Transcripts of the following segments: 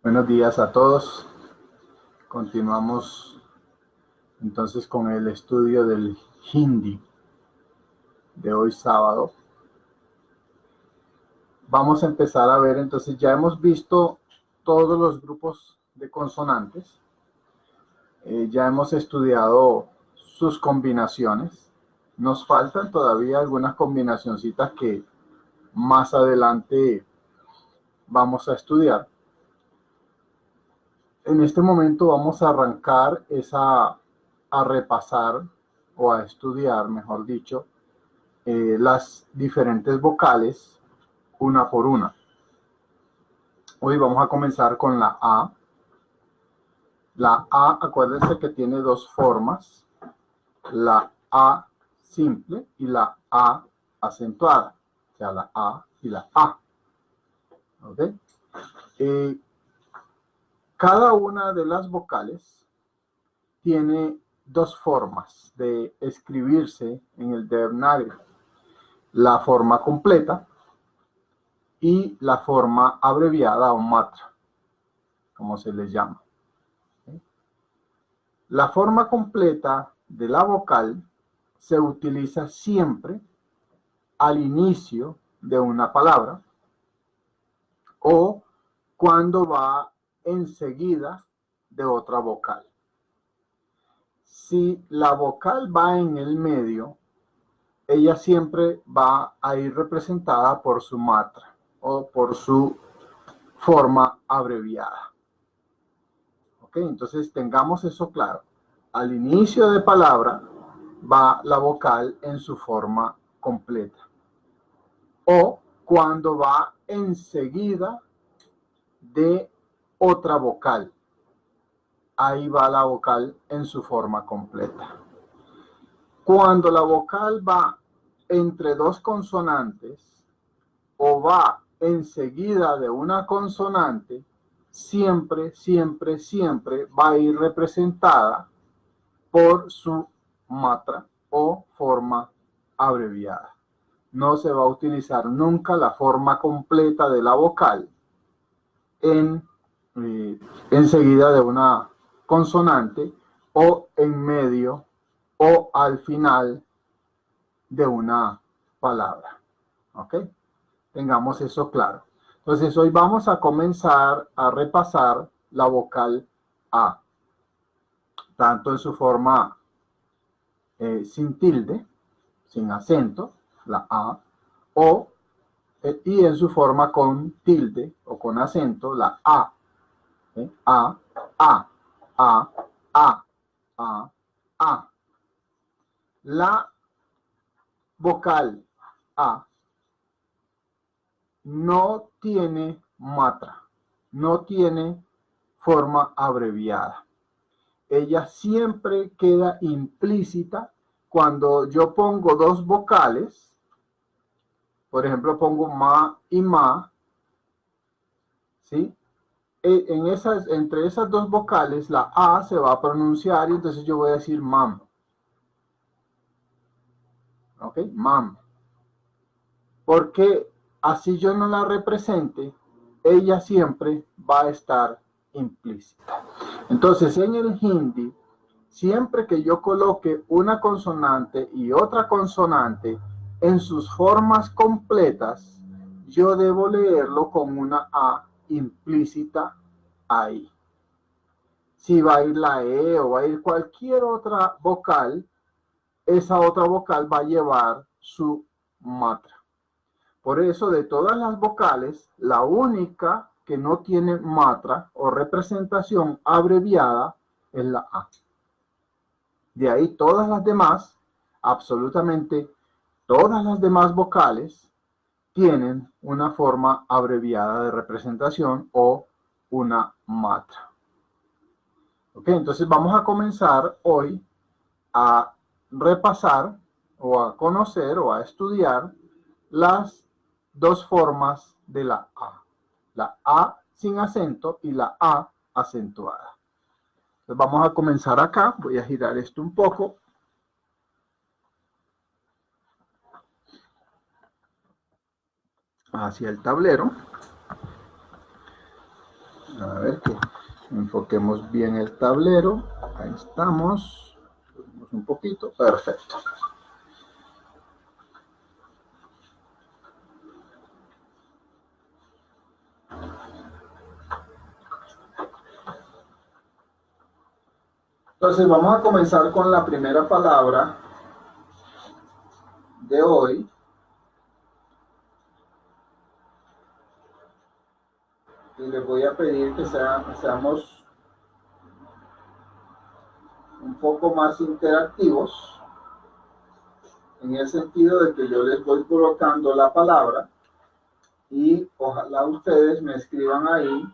Buenos días a todos. Continuamos entonces con el estudio del Hindi de hoy sábado. Vamos a empezar a ver, entonces ya hemos visto todos los grupos de consonantes. Ya hemos estudiado sus combinaciones. Nos faltan todavía algunas combinacioncitas que más adelante vamos a estudiar. En este momento vamos a arrancar a repasar o a estudiar, mejor dicho, las diferentes vocales una por una. Hoy vamos a comenzar con la A. La A, acuérdense que tiene dos formas, la A simple y la A acentuada, o sea, la A y la A. ¿Ok? Cada una de las vocales tiene dos formas de escribirse en el Devanagari. La forma completa y la forma abreviada o matra, como se les llama. La forma completa de la vocal se utiliza siempre al inicio de una palabra o cuando va enseguida de otra vocal. Si la vocal va en el medio, ella siempre va a ir representada por su matra o por su forma abreviada. ¿Ok? Entonces tengamos eso claro. Al inicio de palabra va la vocal en su forma completa. O cuando va enseguida de otra vocal. Ahí va la vocal en su forma completa. Cuando la vocal va entre dos consonantes o va enseguida de una consonante, siempre va a ir representada por su matra o forma abreviada. No se va a utilizar nunca la forma completa de la vocal enseguida de una consonante o en medio o al final de una palabra. ¿Ok? Tengamos eso claro. Entonces hoy vamos a comenzar a repasar la vocal A, tanto en su forma sin tilde, sin acento, la A, y en su forma con tilde o con acento, la A. A, A, A, A, A, A. La vocal A no tiene matra, no tiene forma abreviada. Ella siempre queda implícita cuando yo pongo dos vocales, por ejemplo, pongo ma y ma, ¿sí? Entre esas dos vocales, la A se va a pronunciar y entonces yo voy a decir mam. ¿Ok? Mam. Porque así yo no la represente, ella siempre va a estar implícita. Entonces, en el hindi, siempre que yo coloque una consonante y otra consonante en sus formas completas, yo debo leerlo con una A implícita ahí. Si va a ir la E o va a ir cualquier otra vocal, esa otra vocal va a llevar su matra. Por eso, de todas las vocales, la única que no tiene matra o representación abreviada es la A. De ahí todas las demás, absolutamente todas las demás vocales, tienen una forma abreviada de representación o una matra. Ok, entonces vamos a comenzar hoy a repasar o a conocer o a estudiar las dos formas de la A sin acento y la A acentuada. Entonces vamos a comenzar acá, voy a girar esto un poco. Hacia el tablero. A ver. enfoquemos bien el tablero. Ahí estamos. Un poquito. Perfecto. Entonces vamos a comenzar con la primera palabra de hoy. Y les voy a pedir que seamos un poco más interactivos, en el sentido de que yo les voy colocando la palabra y ojalá ustedes me escriban ahí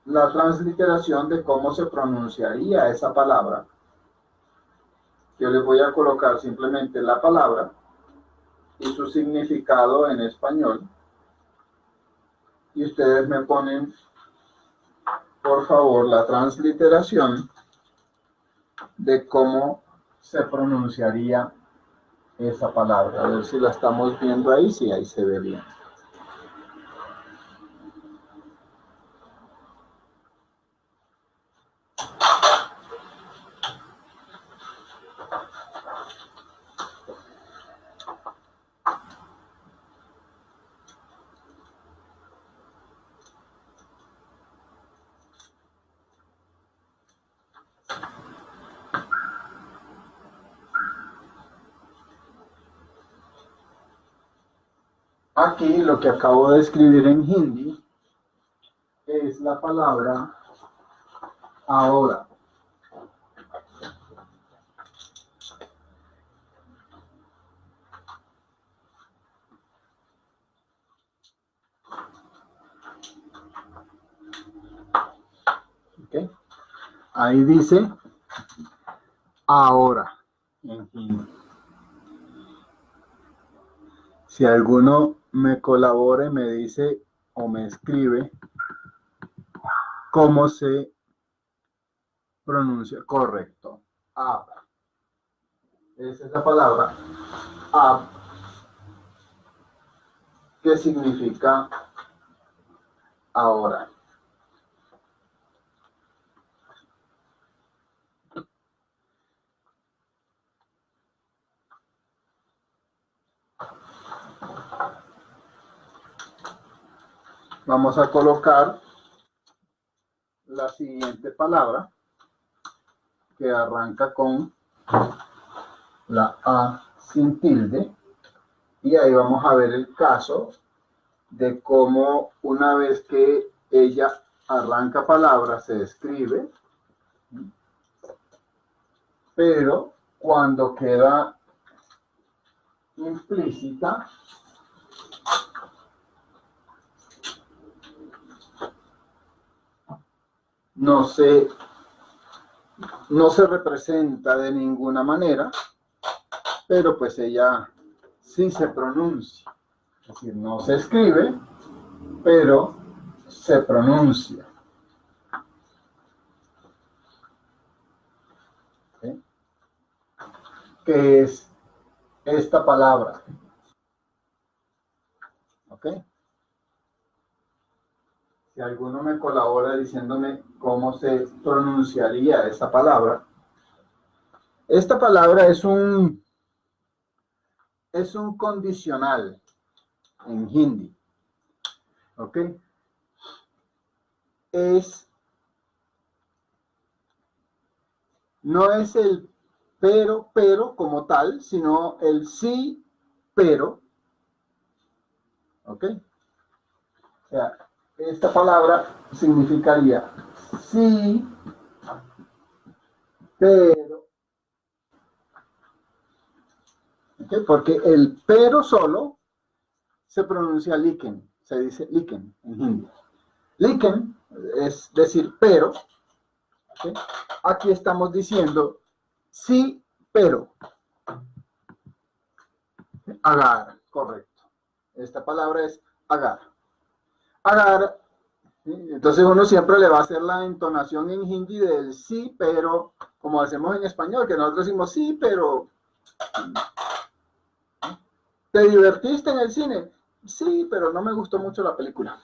la transliteración de cómo se pronunciaría esa palabra. Yo les voy a colocar simplemente la palabra y su significado en español. Y ustedes me ponen, por favor, la transliteración de cómo se pronunciaría esa palabra. A ver si la estamos viendo ahí, sí, ahí se ve bien. Aquí lo que acabo de escribir en hindi es la palabra ahora. ¿Okay? Ahí dice ahora en hindi. Si alguno me colabore, me dice o me escribe cómo se pronuncia. Correcto. Ab. Esa es la palabra ab, que significa ahora. Vamos a colocar la siguiente palabra que arranca con la A sin tilde, y ahí vamos a ver el caso de cómo una vez que ella arranca palabra se escribe, pero cuando queda implícita no se representa de ninguna manera, pero pues ella sí se pronuncia. Es decir, no se escribe, pero se pronuncia. ¿Sí? ¿Qué es esta palabra? ¿Ok? Si alguno me colabora diciéndome cómo se pronunciaría esa palabra. Esta palabra es un condicional en hindi. ¿Ok? No es el pero como tal, sino el sí, pero. ¿Ok? O sea, esta palabra significaría sí, pero. ¿Okay? Porque el pero solo se pronuncia liken, se dice liken en hindi. Liken es decir pero. ¿Okay? Aquí estamos diciendo sí, pero. Agar, correcto. Esta palabra es agar. Agar. Entonces uno siempre le va a hacer la entonación en hindi del sí, pero, como hacemos en español, que nosotros decimos sí, pero. ¿Te divertiste en el cine? Sí, pero no me gustó mucho la película.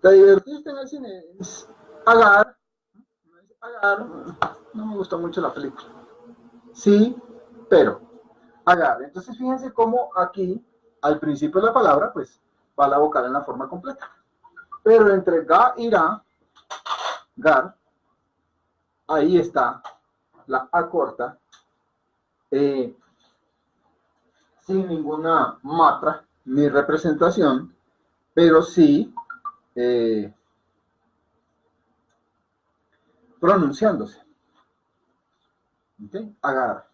¿Te divertiste en el cine? Agar. Agar. No me gustó mucho la película. Sí, pero. Agar. Entonces fíjense cómo aquí, al principio de la palabra, pues va la vocal en la forma completa. Pero entre ga y ra, gar, ahí está la A corta, sin ninguna matra ni representación, pero sí pronunciándose. ¿Okay? Agar.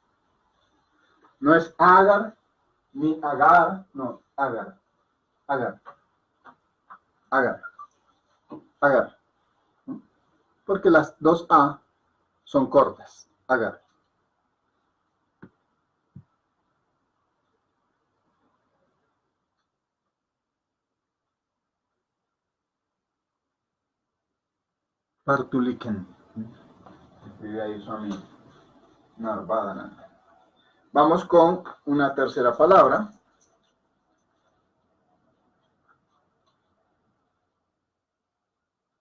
No es agar, ni agar, no, agar. Agar. Agar. Agar. Porque las dos A son cortas. Agar. Partuliken. Y ahí son narvada. Vamos con una tercera palabra.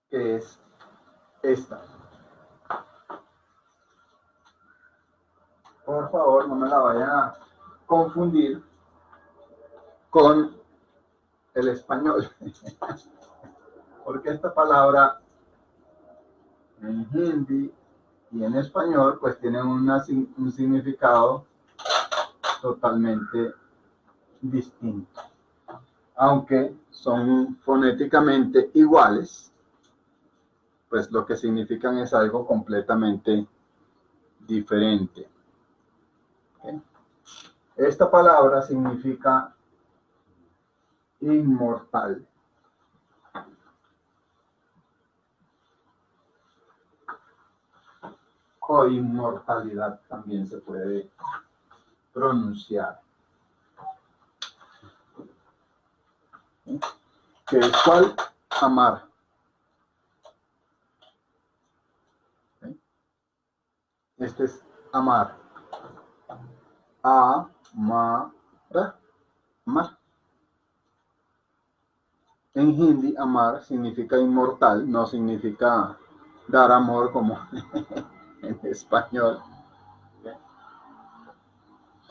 Que es esta. Por favor, no me la vayan a confundir con el español. Porque esta palabra en hindi y en español pues tienen un significado totalmente distinto. Aunque son fonéticamente iguales, pues lo que significan es algo completamente diferente. ¿Okay? Esta palabra significa inmortal. O inmortalidad también se puede pronunciar. ¿Sí? ¿Qué es cuál? Amar. ¿Sí? Este es amar. Amar. Amar. En hindi, amar significa inmortal, no significa dar amor como en español.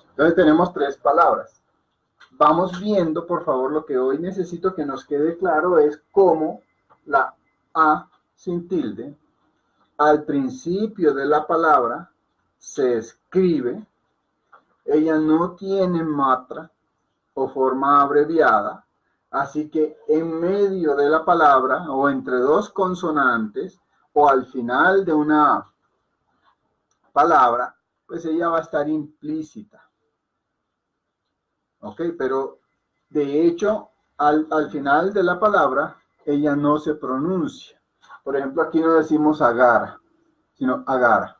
Entonces tenemos tres palabras. Vamos viendo, por favor, lo que hoy necesito que nos quede claro es cómo la A sin tilde al principio de la palabra se escribe. Ella no tiene matra o forma abreviada, así que en medio de la palabra o entre dos consonantes o al final de una palabra, pues ella va a estar implícita. ¿Ok? Pero de hecho, al final de la palabra, ella no se pronuncia. Por ejemplo, aquí no decimos agar, sino agar.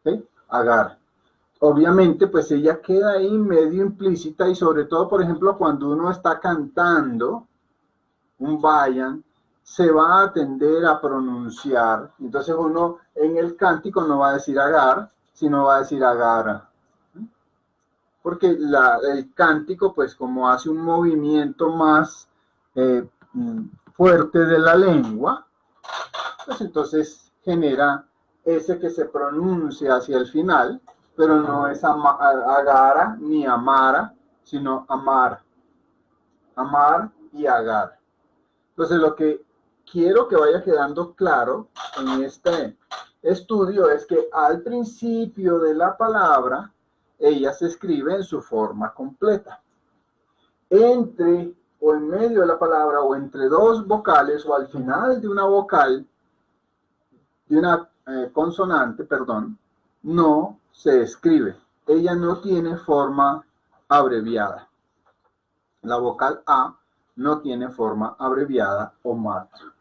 ¿Ok? Agar. Obviamente, pues ella queda ahí medio implícita y sobre todo, por ejemplo, cuando uno está cantando un vayan, se va a tender a pronunciar. Entonces uno en el cántico no va a decir agar, sino va a decir agara. Porque el cántico, pues como hace un movimiento más fuerte de la lengua, pues entonces genera ese que se pronuncia hacia el final, pero no es agara ni amara, sino amar. Amar y agar. Entonces lo que quiero que vaya quedando claro en este estudio es que al principio de la palabra, ella se escribe en su forma completa. Entre o en medio de la palabra o entre dos vocales o al final de una vocal, de una consonante, perdón, no se escribe. Ella no tiene forma abreviada. La vocal A no tiene forma abreviada o matra.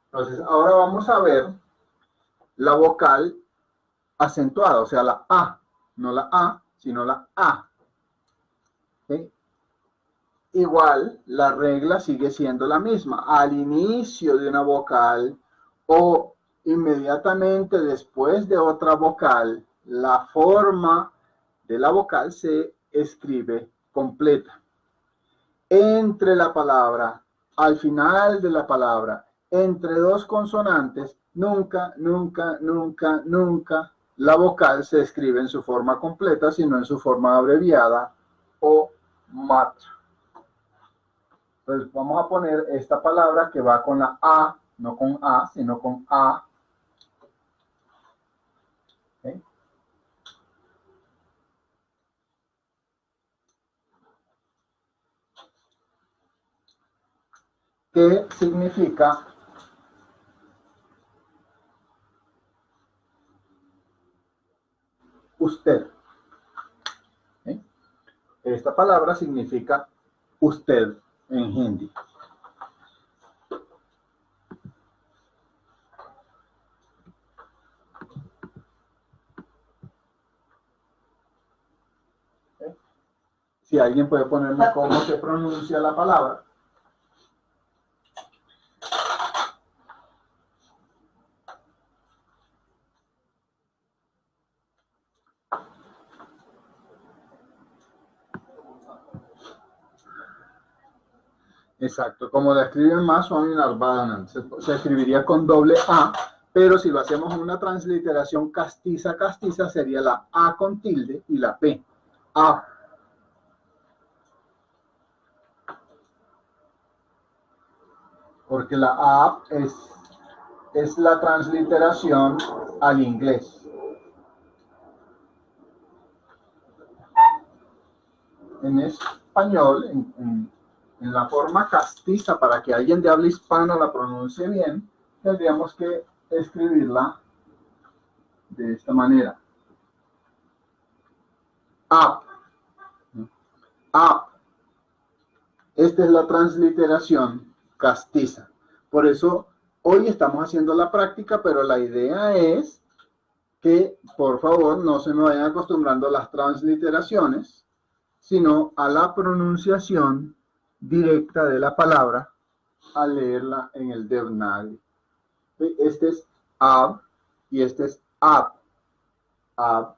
Entonces, ahora vamos a ver la vocal acentuada, o sea, la A, no la A, sino la A. ¿Sí? Igual, la regla sigue siendo la misma. Al inicio de una vocal o inmediatamente después de otra vocal, la forma de la vocal se escribe completa. Entre la palabra, al final de la palabra, entre dos consonantes, nunca, nunca, nunca, nunca la vocal se escribe en su forma completa, sino en su forma abreviada o matra. Entonces vamos a poner esta palabra que va con la A, no con A, sino con A. ¿Okay? ¿Qué significa usted? ¿Okay? Esta palabra significa usted en hindi. ¿Okay? Si alguien puede ponerme cómo se pronuncia la palabra. Exacto, como la escriben más son Narvadan, se escribiría con doble A, pero si lo hacemos en una transliteración castiza sería la A con tilde y la P. A. Porque la A es la transliteración al inglés. En español, en la forma castiza, para que alguien de habla hispana la pronuncie bien, tendríamos que escribirla de esta manera. Up. Up. Esta es la transliteración castiza. Por eso hoy estamos haciendo la práctica, pero la idea es que, por favor, no se me vayan acostumbrando a las transliteraciones, sino a la pronunciación directa de la palabra al leerla en el Devanagari. Este es ab y este es up, up,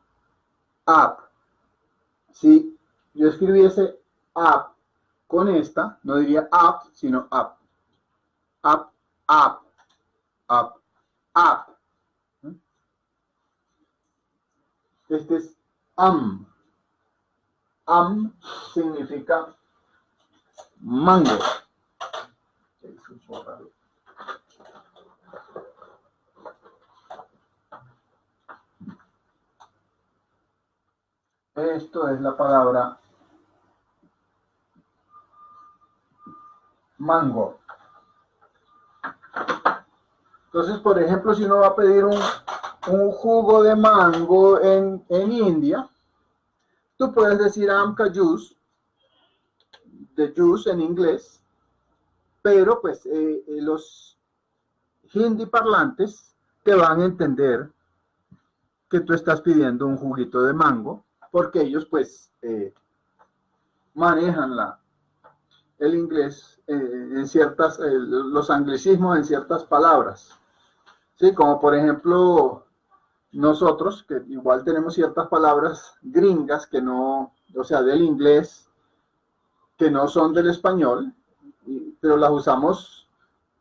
up. Si yo escribiese up con esta, no diría up, sino up, up, up, up, up. Este es am. Am significa mango. Esto es la palabra mango. Entonces, por ejemplo, si uno va a pedir un jugo de mango en India, tú puedes decir amka juice, de juice en inglés, pero pues los hindi parlantes te van a entender que tú estás pidiendo un juguito de mango, porque ellos pues manejan el inglés en ciertas, los anglicismos en ciertas palabras. Sí, como por ejemplo nosotros, que igual tenemos ciertas palabras gringas que no, o sea, del inglés, que no son del español, pero las usamos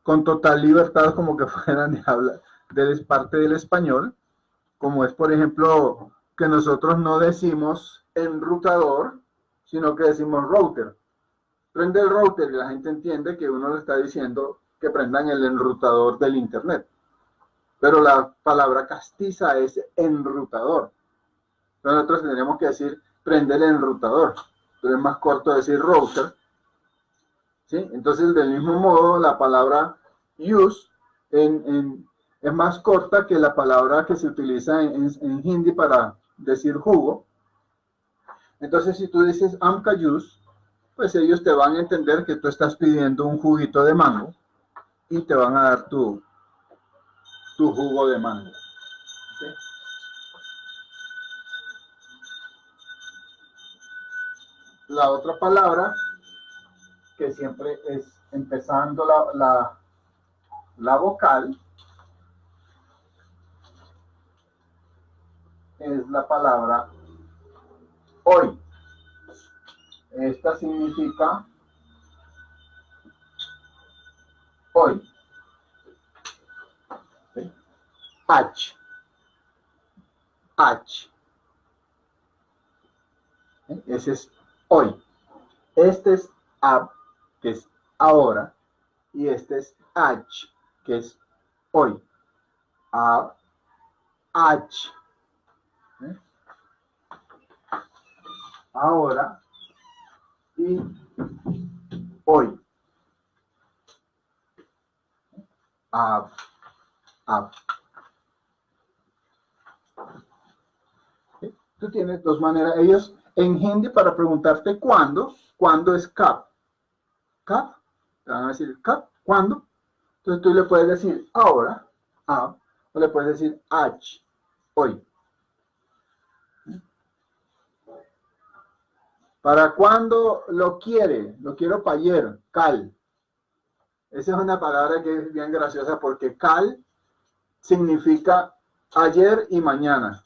con total libertad como que fueran de habla, de parte del español, como es por ejemplo que nosotros no decimos enrutador, sino que decimos router. Prende el router y la gente entiende que uno le está diciendo que prendan el enrutador del internet. Pero la palabra castiza es enrutador. Entonces nosotros tendríamos que decir prender el enrutador. Pero es más corto decir router. ¿Sí? Entonces, del mismo modo, la palabra use es más corta que la palabra que se utiliza en hindi para decir jugo. Entonces, si tú dices amka juice, pues ellos te van a entender que tú estás pidiendo un juguito de mango y te van a dar tu jugo de mango. ¿Okay? La otra palabra que siempre es empezando la vocal es la palabra hoy. Esta significa hoy. ¿Sí? H. H. ¿Sí? Ese es hoy. Este es ab, que es ahora. Y este es H, que es hoy. Ab, H. ¿Sí? Ahora y hoy. Ab, ab. ¿Sí? Tú tienes dos maneras. Ellos en hindi para preguntarte cuándo es cap. Cap, te van a decir cap, ¿cuándo? Entonces tú le puedes decir ahora, ab, o le puedes decir h, hoy. ¿Para cuándo lo quiere? Lo quiero para ayer, cal. Esa es una palabra que es bien graciosa porque cal significa ayer y mañana.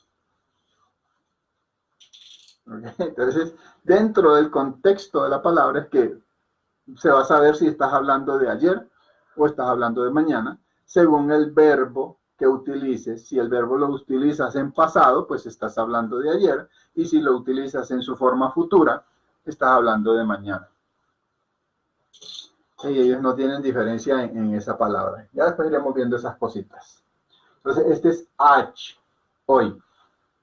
¿Okay? Entonces, dentro del contexto de la palabra es que se va a saber si estás hablando de ayer o estás hablando de mañana, según el verbo que utilices. Si el verbo lo utilizas en pasado, pues estás hablando de ayer, y si lo utilizas en su forma futura, estás hablando de mañana. Y ellos no tienen diferencia en esa palabra. Ya después iremos viendo esas cositas. Entonces, este es H, hoy.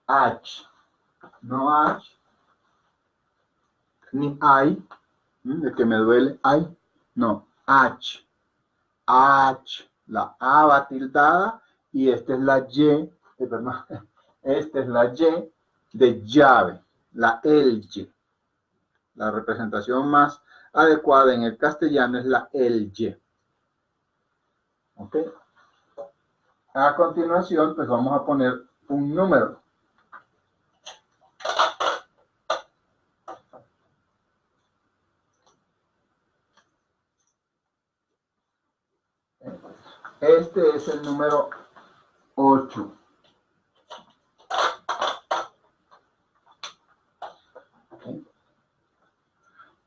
H. No H, ni I, de que me duele, I. No, H. H, la A va tildada, y esta es la Y, perdón, esta es la Y de llave, la LY. La representación más adecuada en el castellano es la LY. ¿Ok? A continuación, pues vamos a poner un número. Este es el número 8.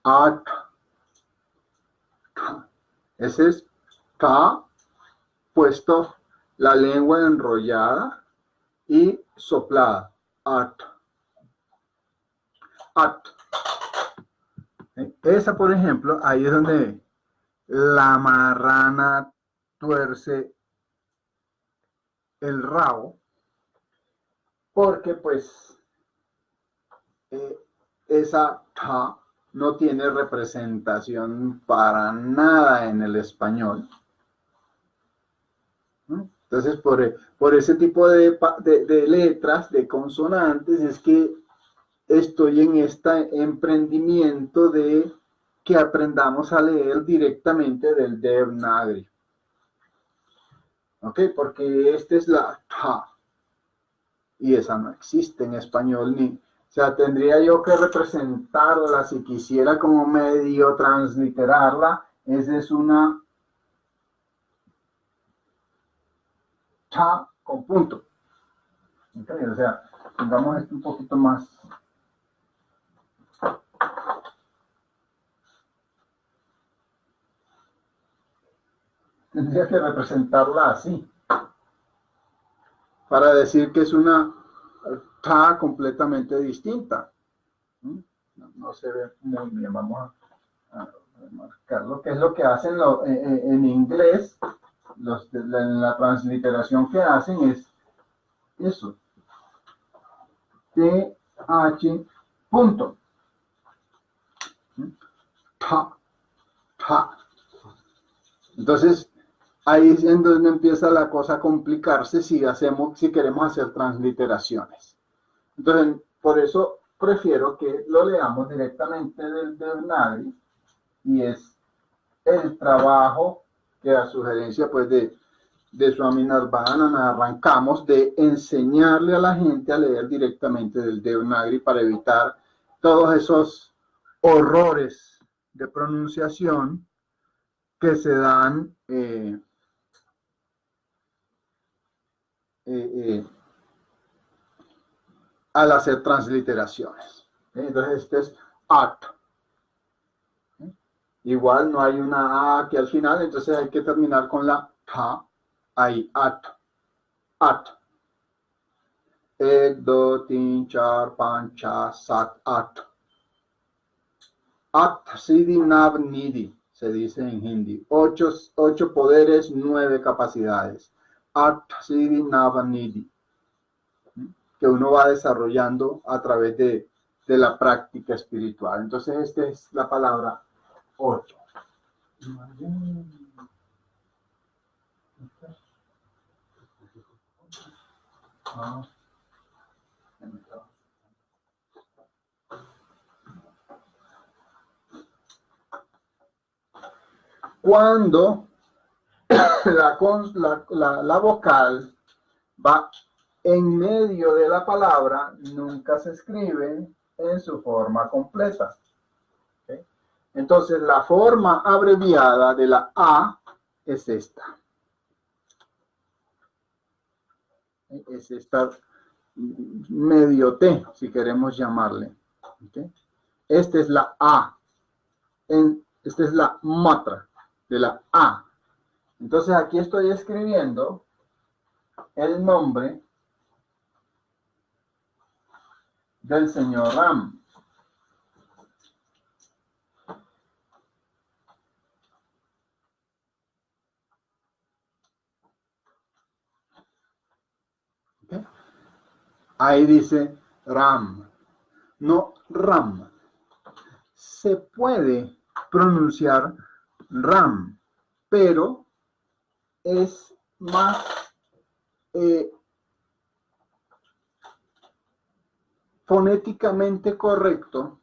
At. Ese es ta, puesto la lengua enrollada y soplada. At. At. Esa, por ejemplo, ahí es donde la marrana tuerce el rabo, porque pues esa ta no tiene representación para nada en el español. Entonces, por ese tipo de letras, de consonantes, es que estoy en este emprendimiento de que aprendamos a leer directamente del Devanagari. ¿Ok? Porque esta es la ta. Y esa no existe en español ni... O sea, tendría yo que representarla si quisiera como medio transliterarla. Esa es una ta con punto. ¿Okay? O sea, pongamos esto un poquito más... Tendría que representarla así, para decir que es una ta completamente distinta. No se ve muy bien, vamos a marcarlo, que es lo que hacen en inglés, en la transliteración que hacen es eso, TH punto, ta, ta. Entonces, ahí es en donde empieza la cosa a complicarse si queremos hacer transliteraciones. Entonces, por eso prefiero que lo leamos directamente del Devanagari, y es el trabajo que a sugerencia pues de Swami Narvana arrancamos de enseñarle a la gente a leer directamente del Devanagari para evitar todos esos horrores de pronunciación que se dan al hacer transliteraciones. Entonces este es at. Igual no hay una A aquí al final, entonces hay que terminar con la K. Ahí, at. At. Ek, do, tin, char, pan, cha, sat, at. At, siddhi, nav, nidhi, se dice en hindi. 8 poderes, 9 capacidades. At, siddhi, nav, nidhi. Que uno va desarrollando a través de la práctica espiritual. Entonces, esta es la palabra 8. Cuando la vocal va en medio de la palabra, nunca se escribe en su forma completa. ¿Okay? Entonces, la forma abreviada de la A es esta. Es esta medio T, si queremos llamarle. ¿Okay? Esta es la A. Esta es la matra de la A. Entonces, aquí estoy escribiendo el nombre del señor Ram. ¿Okay? Ahí dice Ram, no Ram. Se puede pronunciar Ram, pero es más fonéticamente correcto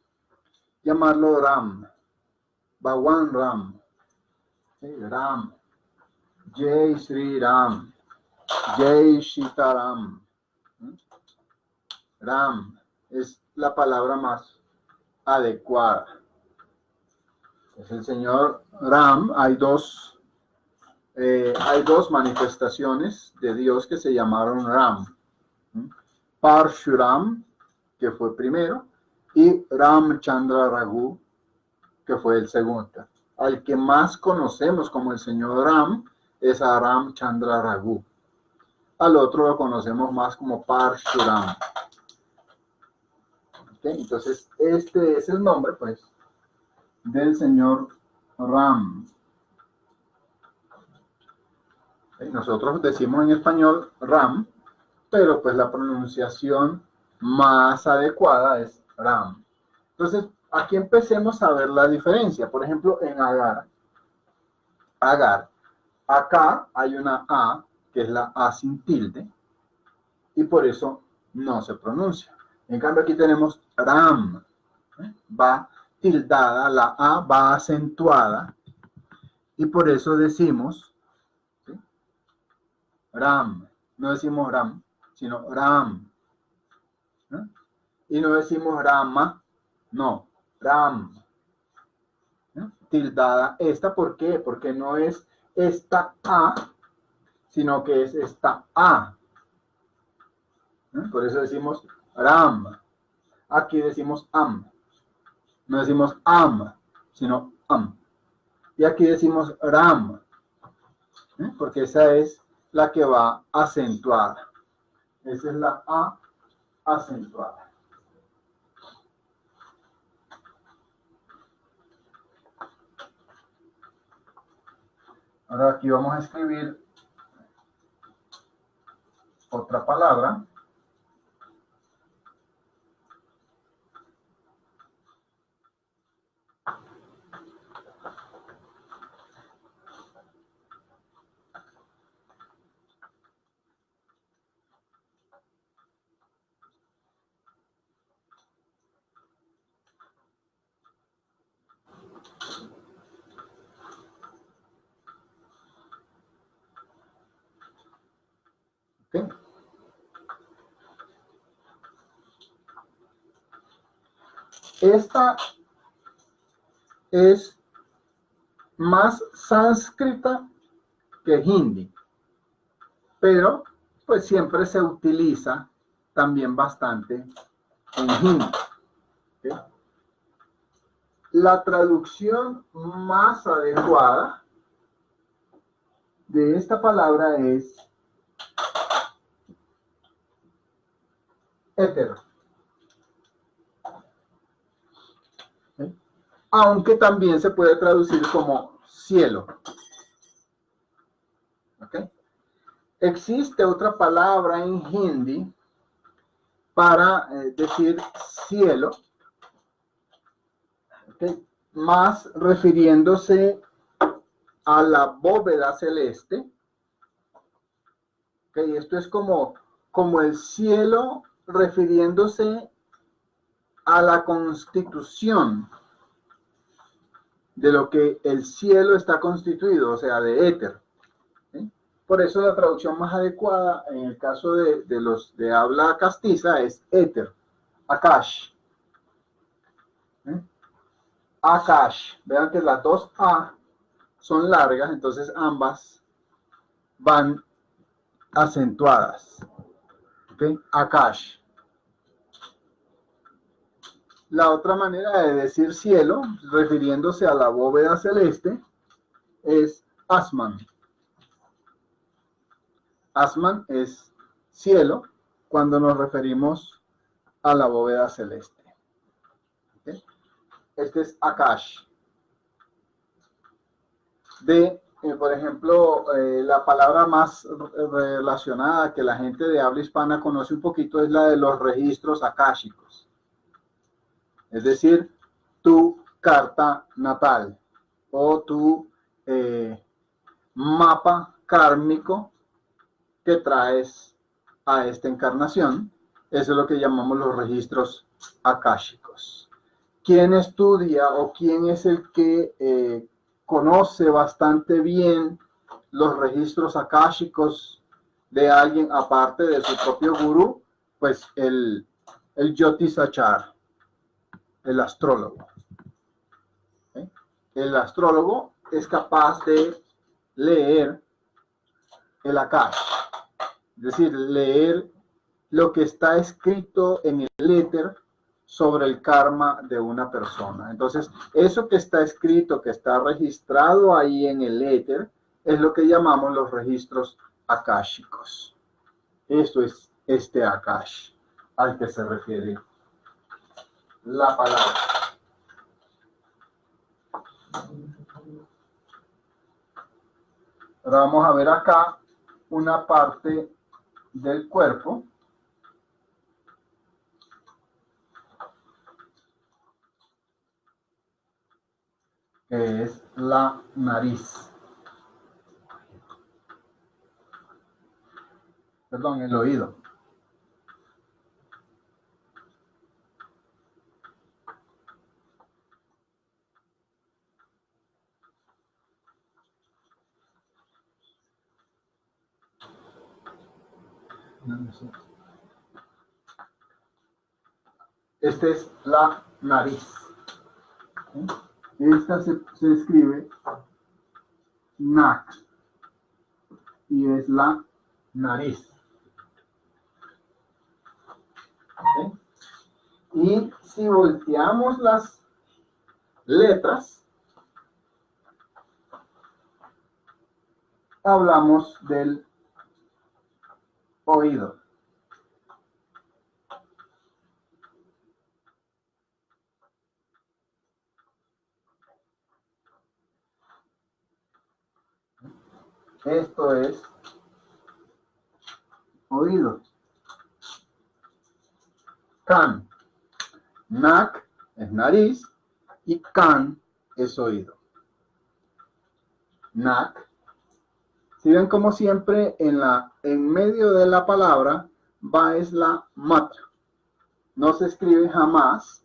llamarlo Ram. Bhagwan Ram. ¿Sí? Ram. Jai Sri Ram. Jai Sitaram. Ram es la palabra más adecuada. Es el señor Ram. Hay dos manifestaciones de Dios que se llamaron Ram. Parshuram, que fue primero, y Ramchandra Raghu, que fue el segundo. Al que más conocemos como el señor Ram es a Ramchandra Raghu. Al otro lo conocemos más como Parshuram. ¿Okay? Entonces, este es el nombre, pues, del señor Ram. ¿Okay? Nosotros decimos en español Ram, pero pues la pronunciación más adecuada es Ram. Entonces, aquí empecemos a ver la diferencia. Por ejemplo, en Agar. Agar. Acá hay una A, que es la A sin tilde, y por eso no se pronuncia. En cambio, aquí tenemos Ram. Va tildada, la A va acentuada, y por eso decimos, ¿sí? Ram. No decimos Ram, sino Ram. Y no decimos Rama, no, Ram. Tildada esta, ¿por qué? Porque no es esta A, sino que es esta A. Por eso decimos Ram. Aquí decimos Am. No decimos Am, sino Am. Y aquí decimos Ram, porque esa es la que va acentuada. Esa es la A acentuada. Ahora aquí vamos a escribir otra palabra. ¿Okay? Esta es más sánscrita que hindi, pero pues siempre se utiliza también bastante en hindi. ¿Okay? la traducción más adecuada de esta palabra es éter. ¿Sí? Aunque también se puede traducir como cielo. ¿Okay? Existe otra palabra en hindi para decir cielo, ¿okay? Más refiriéndose a la bóveda celeste. ¿Okay? Esto es como el cielo refiriéndose a la constitución de lo que el cielo está constituido, o sea, de éter. ¿Sí? Por eso la traducción más adecuada en el caso de los de habla castiza es éter, Akash. ¿Sí? Akash. Vean que las dos A son largas, entonces ambas van acentuadas. ¿Okay? Akash. La otra manera de decir cielo, refiriéndose a la bóveda celeste, es Asman. Asman es cielo cuando nos referimos a la bóveda celeste. ¿Okay? Este es Akash. Por ejemplo, la palabra más relacionada que la gente de habla hispana conoce un poquito es la de los registros akáshicos. Es decir, tu carta natal o tu mapa kármico que traes a esta encarnación. Eso es lo que llamamos los registros akáshicos. ¿Quién estudia o quién es el que conoce bastante bien los registros akáshicos de alguien aparte de su propio gurú? Pues el Jyotisachar, el astrólogo. ¿Sí? El astrólogo es capaz de leer el Akash, es decir, leer lo que está escrito en el éter sobre el karma de una persona. Entonces, eso que está escrito, que está registrado ahí en el éter, es lo que llamamos los registros akáshicos. Esto es este Akash al que se refiere la palabra. Ahora vamos a ver acá una parte del cuerpo que es la nariz. Perdón, el oído. Esta es la nariz. Esta se escribe nak y es la nariz. ¿Okay? Y si volteamos las letras, hablamos del oído. Esto es oído. Kan. Nak es nariz y kan es oído. Nak. Si ven como siempre en medio de la palabra va es la matra. No se escribe jamás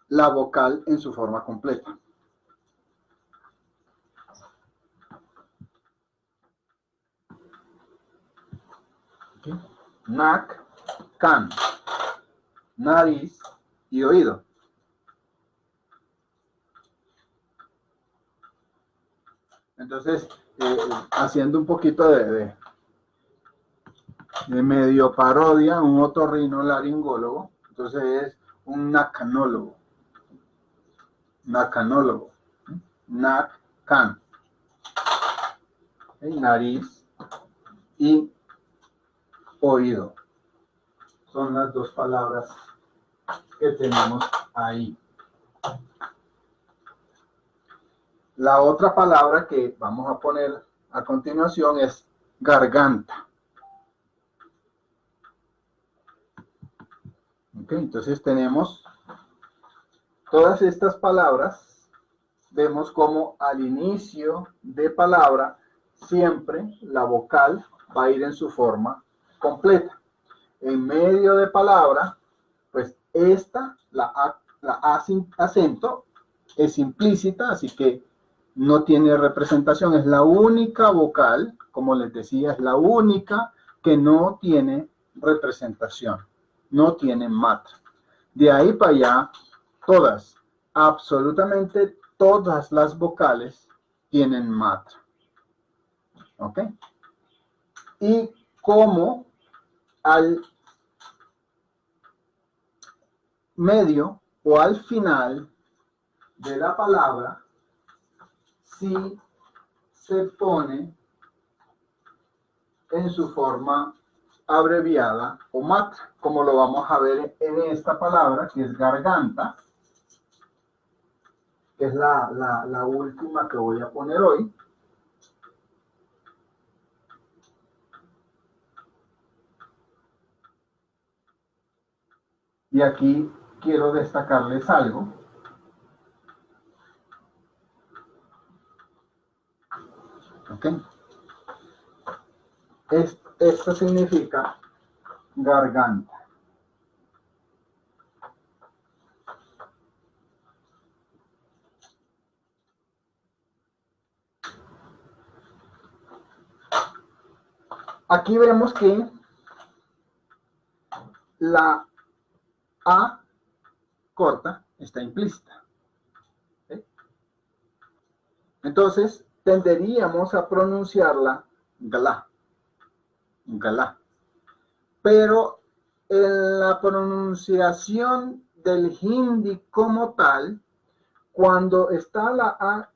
la vocal en su forma completa. ¿Okay? Nak, kan, nariz y oído. Entonces, haciendo un poquito de medio parodia, un otorrinolaringólogo, entonces es un nacanólogo. nacanólogo, nacan, nariz y oído. Son las dos palabras que tenemos ahí. La otra palabra que vamos a poner a continuación es garganta. Ok, entonces tenemos todas estas palabras. Vemos como al inicio de palabra siempre la vocal va a ir en su forma completa. En medio de palabra, pues esta, la A sin acento, es implícita, así que no tiene representación. Es la única vocal, como les decía, es la única que no tiene representación. No tiene matra. De ahí para allá, todas, absolutamente todas las vocales tienen matra. ¿Ok? Y como al medio o al final de la palabra, si se pone en su forma abreviada o matra, como lo vamos a ver en esta palabra, que es garganta, que es la última que voy a poner hoy. Y aquí quiero destacarles algo. ¿Ok? Esto significa garganta. Aquí vemos que la A corta está implícita. ¿Sí? Entonces, tenderíamos a pronunciarla gla. Gla. Pero en la pronunciación del hindi como tal, cuando está la A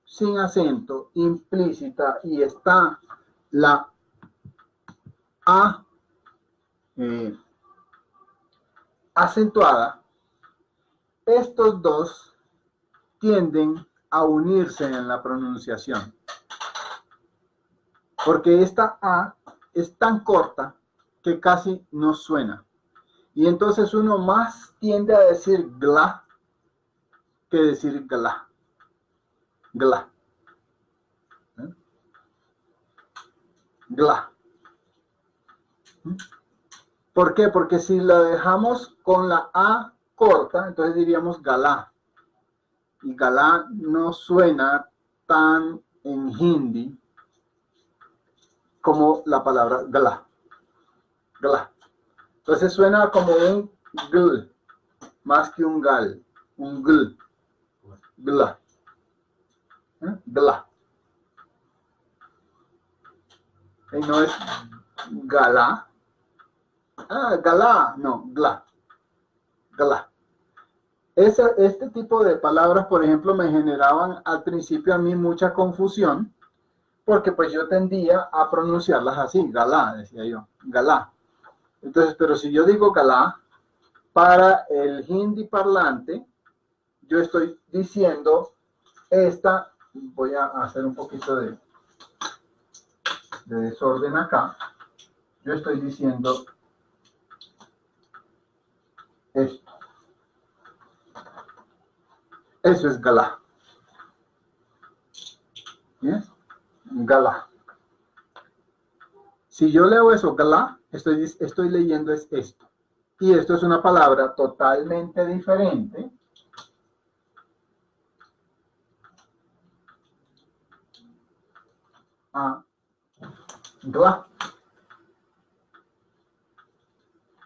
sin acento, implícita, y está la A acentuada, estos dos tienden a unirse en la pronunciación. Porque esta A es tan corta que casi no suena. Y entonces uno más tiende a decir gla que decir gla. Gla. Gla. ¿Por qué? Porque si lo dejamos con la A corta, entonces diríamos galá. Y galá no suena tan en hindi como la palabra gla. Gla. Entonces suena como un gl, más que un gal. Un gl. Gla. Gla. Y no es galá. Galá. No, gla. Gla. Este tipo de palabras, por ejemplo, me generaban al principio a mí mucha confusión, porque pues yo tendía a pronunciarlas así, galá, decía yo, galá. Entonces, pero si yo digo galá, para el hindi parlante, yo estoy diciendo esta, voy a hacer un poquito de desorden acá, yo estoy diciendo esto. Eso es galá. ¿Yes? Galá. Si yo leo eso, galá, estoy leyendo es esto. Y esto es una palabra totalmente diferente a glá.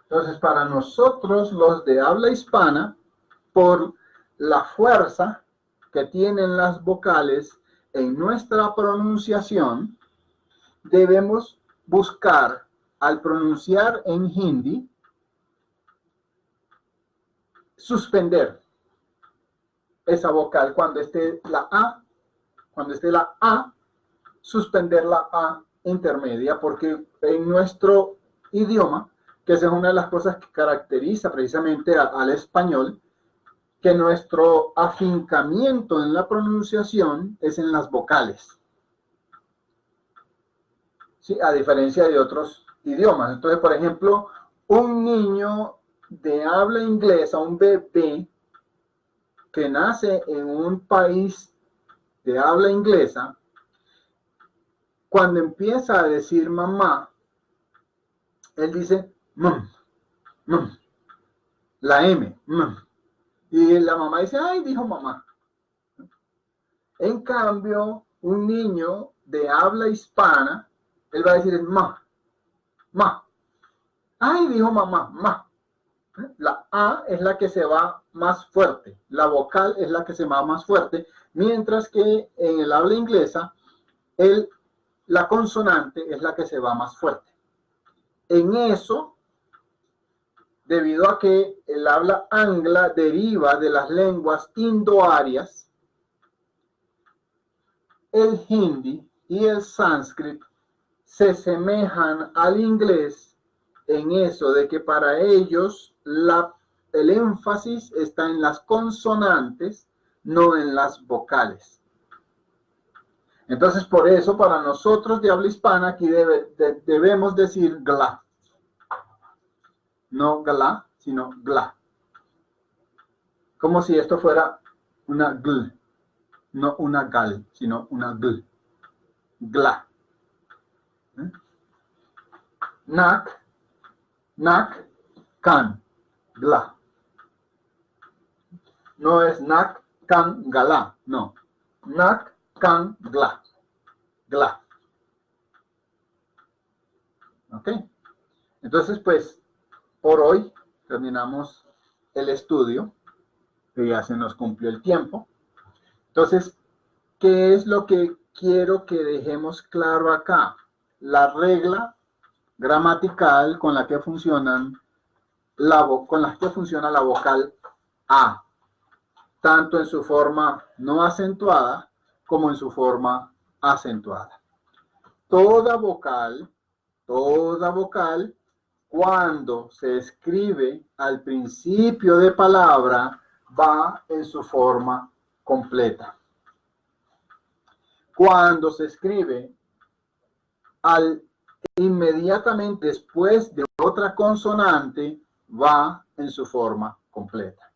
Entonces, para nosotros, los de habla hispana, por la fuerza que tienen las vocales en nuestra pronunciación, debemos buscar, al pronunciar en hindi, suspender. esa vocal cuando esté la A. Cuando esté la A, suspender la A intermedia, porque en nuestro idioma, que esa es una de las cosas que caracteriza precisamente al español, que nuestro afincamiento en la pronunciación es en las vocales, ¿sí? A diferencia de otros idiomas. Entonces, por ejemplo, un niño de habla inglesa, un bebé que nace en un país de habla inglesa, cuando empieza a decir mamá, él dice mom, mom, la M, mom. Y la mamá dice, ay, dijo mamá. En cambio, un niño de habla hispana, él va a decir ma, ma. Ay, dijo mamá, ma. La A es la que se va más fuerte, la vocal es la que se va más fuerte, mientras que en el habla inglesa, la consonante es la que se va más fuerte. En eso, debido a que el habla angla deriva de las lenguas indoarias, el hindi y el sánscrito se semejan al inglés en eso de que para ellos el énfasis está en las consonantes, no en las vocales. Entonces, por eso, para nosotros de habla hispana, aquí debemos decir gla. No gla, sino gla. Como si esto fuera una gl. No una gal, sino una gl. Gla. Nak, nak, kan, gla. No es nak, kan, gala, no. Nak, kan, gla. Gla. ¿Ok? Entonces, pues, por hoy terminamos el estudio, que ya se nos cumplió el tiempo. Entonces, ¿qué es lo que quiero que dejemos claro acá? La regla gramatical con la que funciona la vocal A, tanto en su forma no acentuada como en su forma acentuada. Toda vocal, cuando se escribe al principio de palabra, va en su forma completa. Cuando se escribe inmediatamente después de otra consonante, va en su forma completa.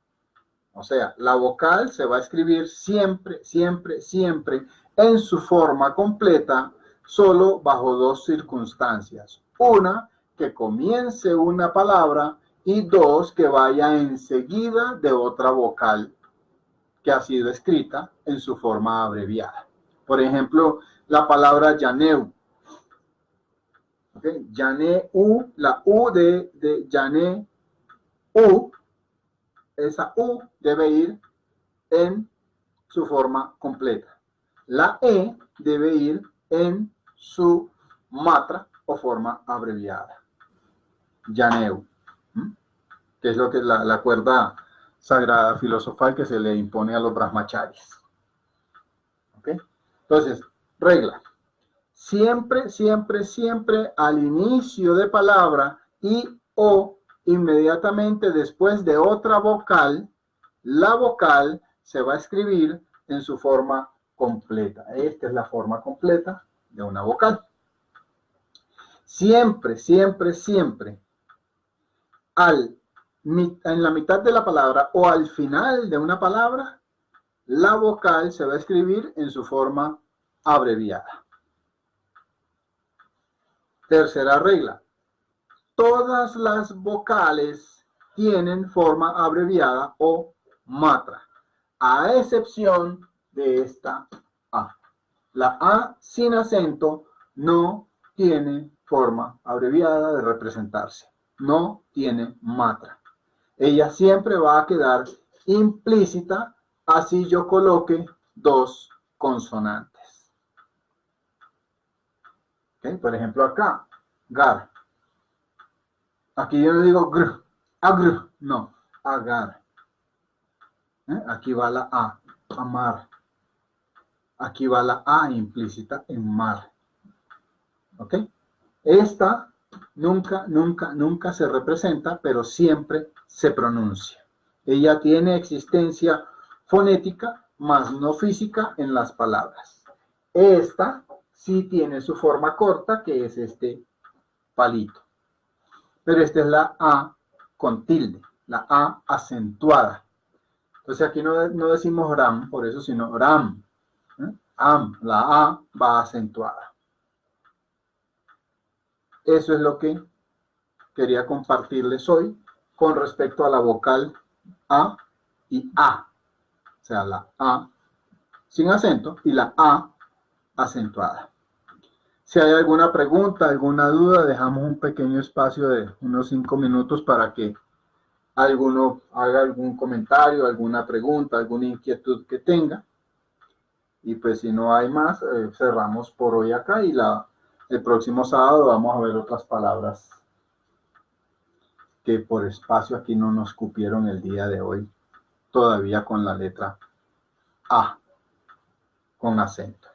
O sea, la vocal se va a escribir siempre, siempre, siempre en su forma completa, solo bajo dos circunstancias. Una, que comience una palabra, y dos, que vaya enseguida de otra vocal que ha sido escrita en su forma abreviada. Por ejemplo, la palabra llaneu. ¿Okay? Llaneu, la U de llaneu, esa U debe ir en su forma completa. La E debe ir en su matra o forma abreviada. Llaneu, que es lo que es la cuerda sagrada filosofal que se le impone a los brahmacharis. ¿Okay? Entonces, regla. Siempre, siempre, siempre al inicio de palabra y o inmediatamente después de otra vocal, la vocal se va a escribir en su forma completa. Esta es la forma completa de una vocal. Siempre, siempre, siempre, en la mitad de la palabra o al final de una palabra, la vocal se va a escribir en su forma abreviada. Tercera regla. Todas las vocales tienen forma abreviada o matra, a excepción de esta A. La A sin acento no tiene forma abreviada de representarse, no tiene matra. Ella siempre va a quedar implícita, así yo coloque dos consonantes. ¿Okay? Por ejemplo acá, gar. Aquí yo no digo gr, agr, no, agar. Aquí va la A, amar. Aquí va la A implícita en mar. ¿Ok? Esta nunca, nunca, nunca se representa, pero siempre se pronuncia. Ella tiene existencia fonética, más no física en las palabras. Esta sí tiene su forma corta, que es este palito. Pero esta es la A con tilde, la A acentuada. Entonces aquí no decimos ram, por eso, sino ram. Am, la A va acentuada. Eso es lo que quería compartirles hoy con respecto a la vocal A y A. O sea, la A sin acento y la A acentuada. Si hay alguna pregunta, alguna duda, dejamos un pequeño espacio de unos 5 minutos para que alguno haga algún comentario, alguna pregunta, alguna inquietud que tenga. Y pues si no hay más, cerramos por hoy acá y el próximo sábado vamos a ver otras palabras que por espacio aquí no nos cupieron el día de hoy, todavía con la letra A, con acento.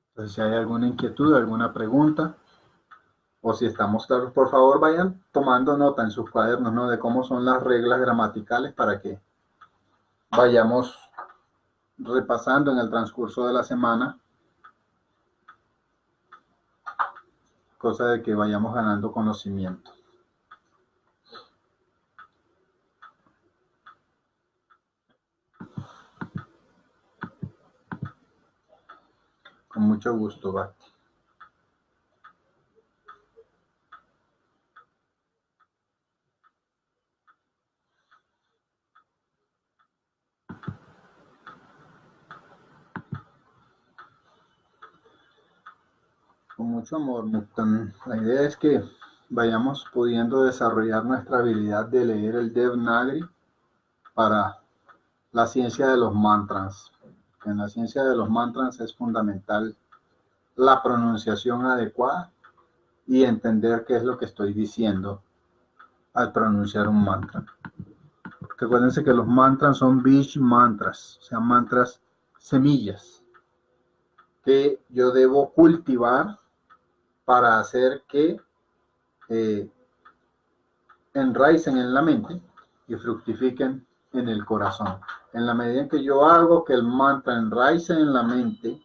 Entonces, si hay alguna inquietud, alguna pregunta, o si estamos claros, por favor vayan tomando nota en sus cuadernos, ¿no? De cómo son las reglas gramaticales para que vayamos repasando en el transcurso de la semana, cosa de que vayamos ganando conocimiento. Con mucho gusto, Bati. Con mucho amor, Muktan. La idea es que vayamos pudiendo desarrollar nuestra habilidad de leer el Devanagari para la ciencia de los mantras. En la ciencia de los mantras es fundamental la pronunciación adecuada y entender qué es lo que estoy diciendo al pronunciar un mantra. Porque acuérdense que los mantras son bij mantras, o sea, mantras semillas que yo debo cultivar para hacer que enraicen en la mente y fructifiquen en el corazón. En la medida en que yo hago que el mantra enraice en la mente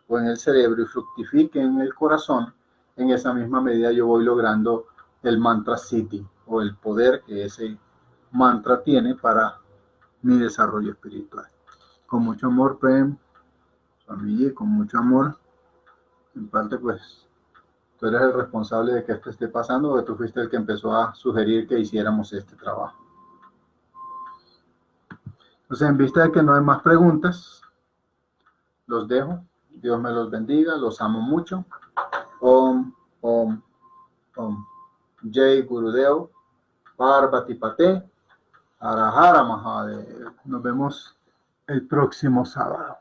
o en el cerebro y fructifique en el corazón, en esa misma medida yo voy logrando el mantra siddhi o el poder que ese mantra tiene para mi desarrollo espiritual. Con mucho amor, Prem, familia, con mucho amor. En parte, pues, tú eres el responsable de que esto esté pasando, porque tú fuiste el que empezó a sugerir que hiciéramos este trabajo. Entonces, en vista de que no hay más preguntas, los dejo. Dios me los bendiga, los amo mucho. Om, Om, Om. Jai Gurudev, Parvati Pate, Hara Hara Mahadev. Nos vemos el próximo sábado.